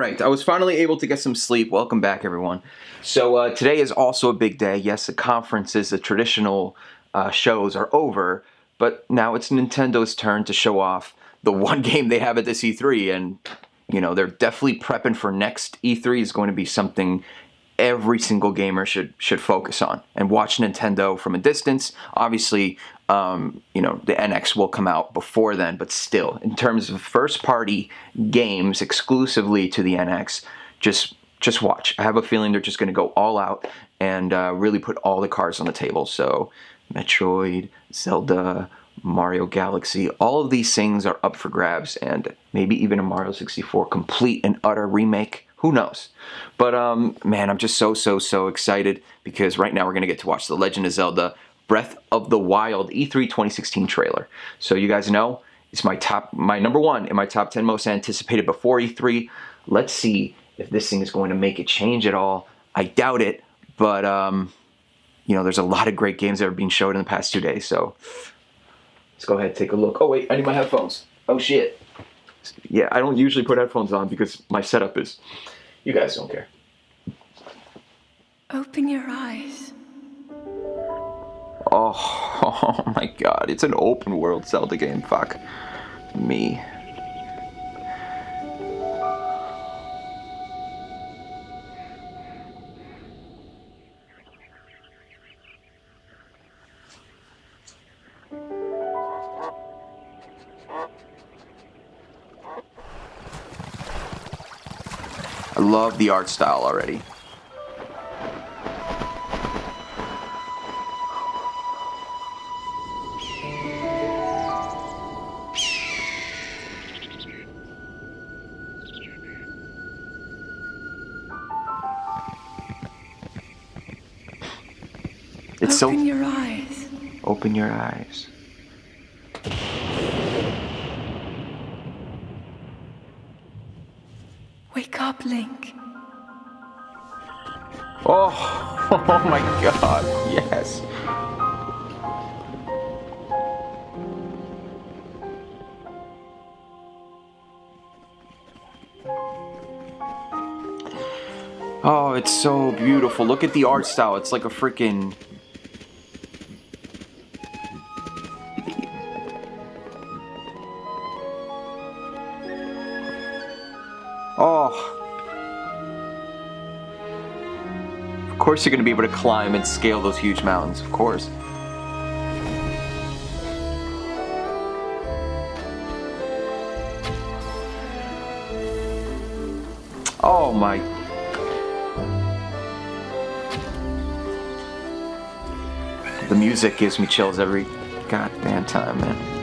right, I was finally able to get some sleep. Welcome back, everyone. So today is also a big day. Yes, the conferences, the traditional shows are over, but now it's Nintendo's turn to show off the one game they have at this E3, and they're definitely prepping for next E3 is going to be something every single gamer should focus on and watch Nintendo from a distance. Obviously, the NX will come out before then, but still, in terms of first-party games exclusively to the NX, just watch. I have a feeling they're just going to go all out and really put all the cards on the table. So, Metroid, Zelda, Mario Galaxy, all of these things are up for grabs, and maybe even a Mario 64 complete and utter remake. Who knows? But, man, I'm just so excited because right now we're going to get to watch The Legend of Zelda Breath of the Wild E3 2016 trailer. So you guys know, it's my number one in my top 10 most anticipated before E3. Let's see if this thing is going to make a change at all. I doubt it, but, there's a lot of great games that are being showed in the past 2 days, so let's go ahead and take a look. Oh, wait, I need my headphones. Oh, shit. Yeah, I don't usually put headphones on because my setup is... You guys don't care. Open your eyes. Oh my god, it's an open world Zelda game. Fuck me. I love the art style already. It's Open your eyes. Open your eyes. Wake up, Link. Oh, oh my god, yes. Oh, it's so beautiful. Look at the art style. It's like a freaking... Oh. Of course you're going to be able to climb and scale those huge mountains, of course. Oh my... The music gives me chills every goddamn time, man.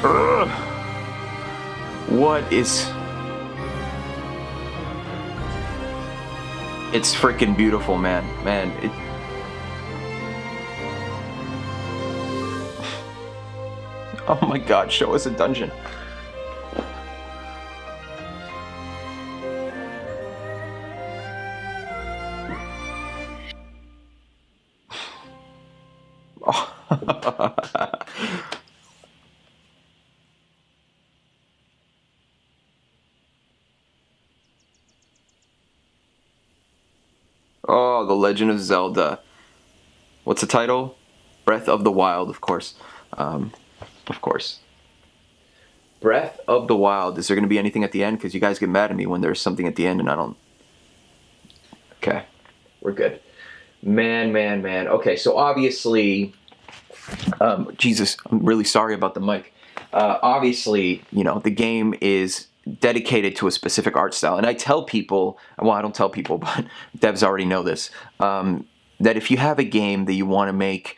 Ugh. What is... It's freaking beautiful, man. Man, it... Oh my god, show us a dungeon. Oh. Oh, The Legend of Zelda. What's the title? Breath of the Wild, of course. Of course. Breath of the Wild. Is there going to be anything at the end? Because you guys get mad at me when there's something at the end and I don't... Okay. We're good. Man. Okay, so obviously... Jesus, I'm really sorry about the mic. Obviously, the game is dedicated to a specific art style. And I tell people, well, I don't tell people, but devs already know this, that if you have a game that you want to make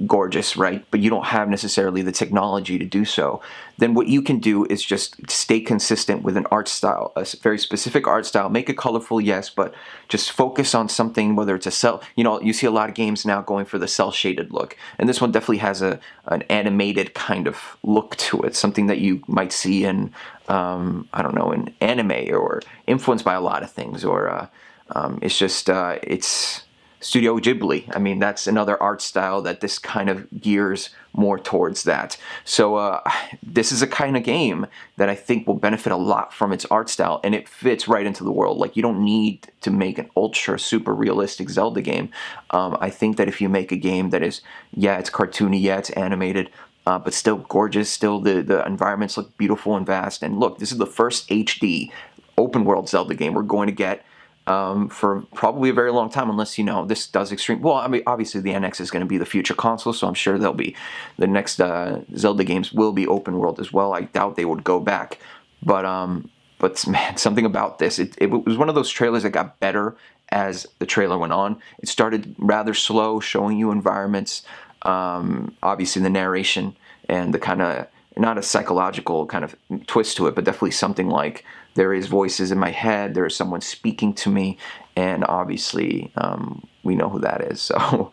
gorgeous, right? But you don't have necessarily the technology to do so. Then what you can do is just stay consistent with an art style, a very specific art style. Make it colorful, yes, but just focus on something, whether it's a cell. You see a lot of games now going for the cell shaded look, and this one definitely has an animated kind of look to it, something that you might see in I don't know, in anime, or influenced by a lot of things, or it's Studio Ghibli. I mean, that's another art style that this kind of gears more towards that. So this is a kind of game that I think will benefit a lot from its art style, and it fits right into the world. Like, you don't need to make an ultra super realistic Zelda game. I think that if you make a game that is, yeah, it's cartoony, yeah, it's animated, but still gorgeous, still the environments look beautiful and vast. And look, this is the first HD open world Zelda game we're going to get for probably a very long time, unless, this does extreme. Well, I mean, obviously the NX is going to be the future console, so I'm sure the next Zelda games will be open world as well. I doubt they would go back, but man, something about this, it was one of those trailers that got better as the trailer went on. It started rather slow, showing you environments, obviously the narration and the kind of, not a psychological kind of twist to it, but definitely something like, there is voices in my head, there is someone speaking to me, and obviously we know who that is. So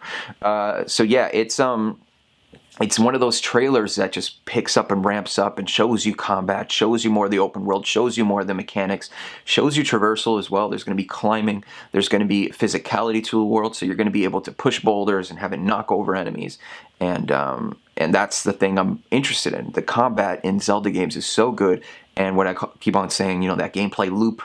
yeah, it's one of those trailers that just picks up and ramps up and shows you combat, shows you more of the open world, shows you more of the mechanics, shows you traversal as well. There's going to be climbing, there's going to be physicality to the world, so you're going to be able to push boulders and have it knock over enemies, and that's the thing I'm interested in. The combat in Zelda games is so good, and what I keep on saying, that gameplay loop,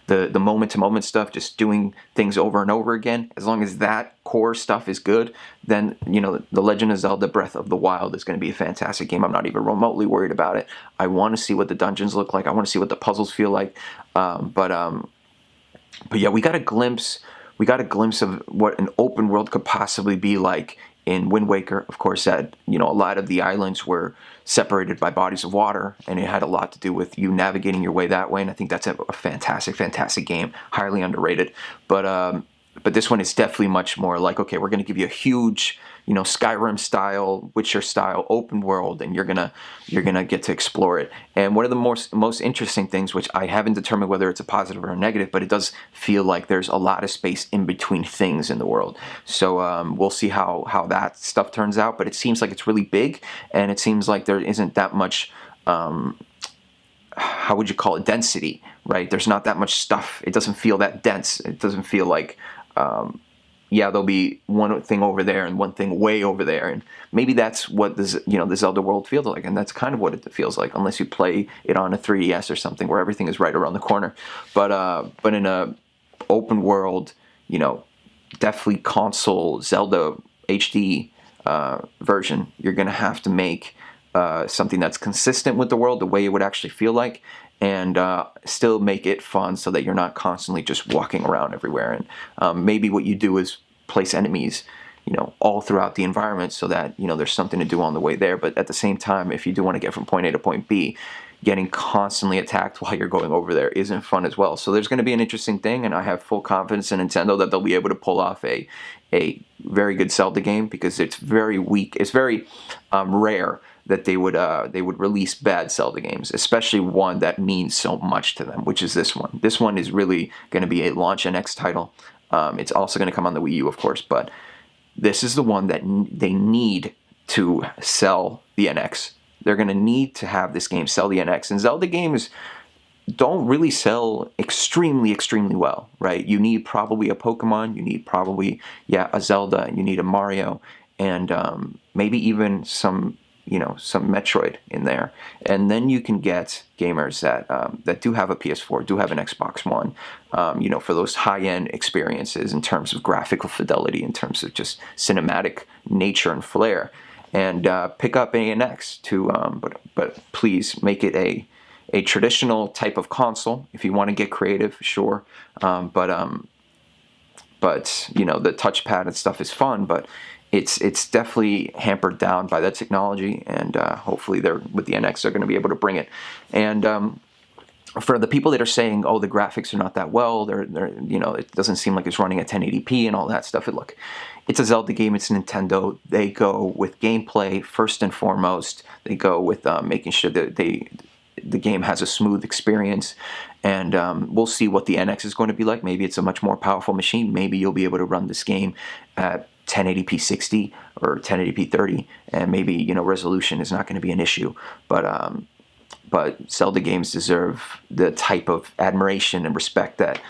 the moment-to-moment stuff, just doing things over and over again, as long as that core stuff is good, then, The Legend of Zelda Breath of the Wild is going to be a fantastic game. I'm not even remotely worried about it. I want to see what the dungeons look like. I want to see what the puzzles feel like. But yeah, we got a glimpse of what an open world could possibly be like in Wind Waker. Of course, that, a lot of the islands were separated by bodies of water, and it had a lot to do with you navigating your way that way, and I think that's a fantastic game, highly underrated. But this one is definitely much more like, okay, we're going to give you a huge, Skyrim style, Witcher style open world, and you're gonna get to explore it. And one of the most interesting things, which I haven't determined whether it's a positive or a negative, but it does feel like there's a lot of space in between things in the world. So we'll see how that stuff turns out. But it seems like it's really big, and it seems like there isn't that much. How would you call it? Density, right? There's not that much stuff. It doesn't feel that dense. It doesn't feel like. Yeah, there'll be one thing over there and one thing way over there, and maybe that's what this, the Zelda world feels like, and that's kind of what it feels like, unless you play it on a 3DS or something where everything is right around the corner. But in a open world, definitely console Zelda HD version, you're gonna have to make something that's consistent with the world, the way it would actually feel like, and still make it fun so that you're not constantly just walking around everywhere. And maybe what you do is place enemies, all throughout the environment, so that, there's something to do on the way there. But at the same time, if you do want to get from point A to point B, getting constantly attacked while you're going over there isn't fun as well. So there's going to be an interesting thing, and I have full confidence in Nintendo that they'll be able to pull off a very good Zelda game, because it's very weak. It's very rare that they would release bad Zelda games, especially one that means so much to them, which is this one. This one is really going to be a launch NX title. It's also going to come on the Wii U, of course, but this is the one that they need to sell the NX. They're going to need to have this game sell the NX, and Zelda games don't really sell extremely well, right? You need probably a Pokemon, you need probably, a Zelda, and you need a Mario, and maybe even some Metroid in there, and then you can get gamers that do have a PS4, do have an Xbox One, for those high-end experiences in terms of graphical fidelity, in terms of just cinematic nature and flair, and pick up an NX to. But please make it a traditional type of console if you want to get creative, sure. But the touchpad and stuff is fun, but it's definitely hampered down by that technology, and hopefully with the NX they're going to be able to bring it. And for the people that are saying, oh, the graphics are not that well, they're it doesn't seem like it's running at 1080p and all that stuff. Look, it's a Zelda game, it's Nintendo. They go with gameplay first and foremost. They go with making sure that the game has a smooth experience, and we'll see what the NX is going to be like. Maybe it's a much more powerful machine. Maybe you'll be able to run this game at 1080p 60 or 1080p 30, and maybe resolution is not going to be an issue. But Zelda games deserve the type of admiration and respect that,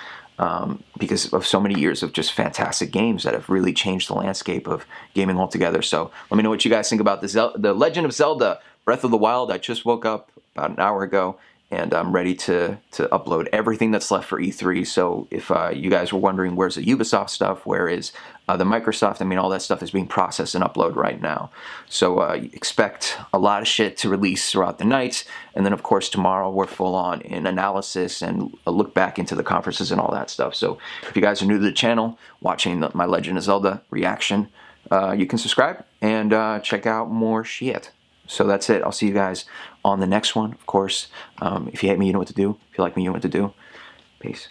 because of so many years of just fantastic games that have really changed the landscape of gaming altogether. So let me know what you guys think about the Legend of Zelda Breath of the Wild. I just woke up about an hour ago, and I'm ready to upload everything that's left for E3. So if you guys were wondering where's the Ubisoft stuff, where is the Microsoft, I mean, all that stuff is being processed and uploaded right now. So expect a lot of shit to release throughout the night. And then, of course, tomorrow we're full on in analysis and a look back into the conferences and all that stuff. So if you guys are new to the channel, watching my Legend of Zelda reaction, you can subscribe and check out more shit. So that's it. I'll see you guys on the next one. Of course, if you hate me, you know what to do. If you like me, you know what to do. Peace.